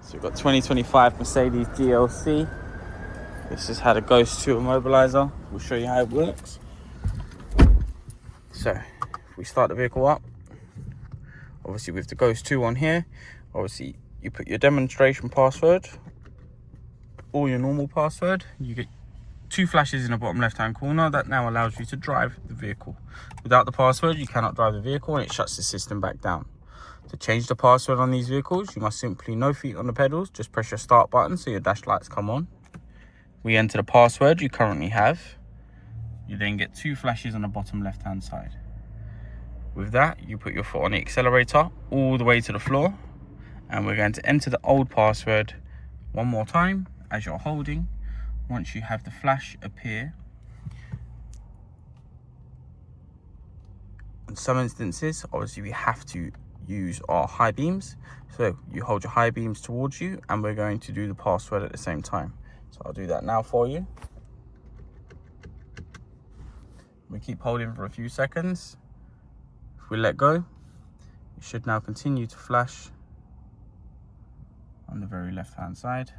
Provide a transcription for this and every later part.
So we've got 2025 Mercedes GLC. This has had a Ghost 2 Immobiliser. We'll show you how it works. So if we start the vehicle up, obviously with the Ghost 2 on here, obviously you put your demonstration password or your normal password. You get 2 flashes in the bottom left hand corner. That now allows you to drive the vehicle. Without the password, you cannot drive the vehicle and it shuts the system back down. To change the password on these vehicles, you must simply, no feet on the pedals, just press your start button so your dash lights come on. We enter the password you currently have. You then get 2 flashes on the bottom left hand side. With that, you put your foot on the accelerator all the way to the floor, and we're going to enter the old password one more time as you're holding. Once you have the flash appear, in some instances, obviously we have to use our high beams. So you hold your high beams towards you and we're going to do the password at the same time. So I'll do that now for you. We keep holding for a few seconds. If we let go, it should now continue to flash on the very left hand side.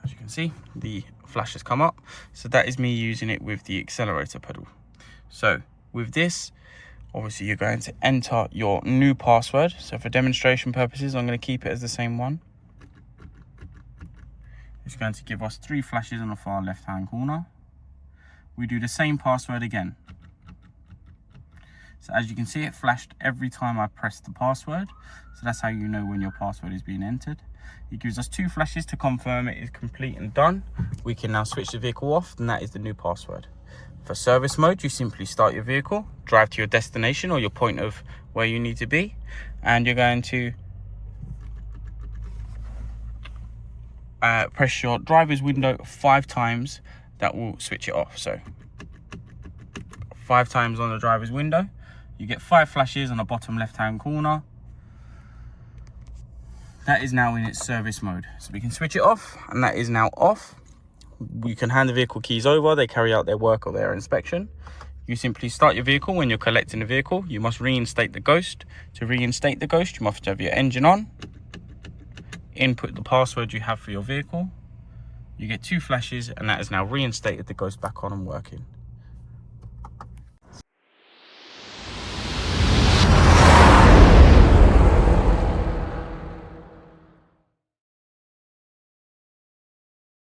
As you can see, the flash has come up. So that is me using it with the accelerator pedal. So with this, obviously you're going to enter your new password. So for demonstration purposes, I'm going to keep it as the same one. It's going to give us 3 flashes on the far left hand corner. We do the same password again. So as you can see, it flashed every time I pressed the password. So that's how you know when your password is being entered. It gives us 2 flashes to confirm it is complete and done. We can now switch the vehicle off, and that is the new password. For service mode, you simply start your vehicle, drive to your destination or your point of where you need to be, and you're going to press your driver's window 5 times. That will switch it off. So 5 times on the driver's window. You get 5 flashes on the bottom left hand corner. That is now in its service mode. So we can switch it off, and that is now off. You can hand the vehicle keys over. They carry out their work or their inspection. You simply start your vehicle. When you're collecting the vehicle, you must reinstate the Ghost. To reinstate the Ghost, you must have your engine on. Input the password you have for your vehicle. You get 2 flashes, and that has now reinstated the Ghost back on and working.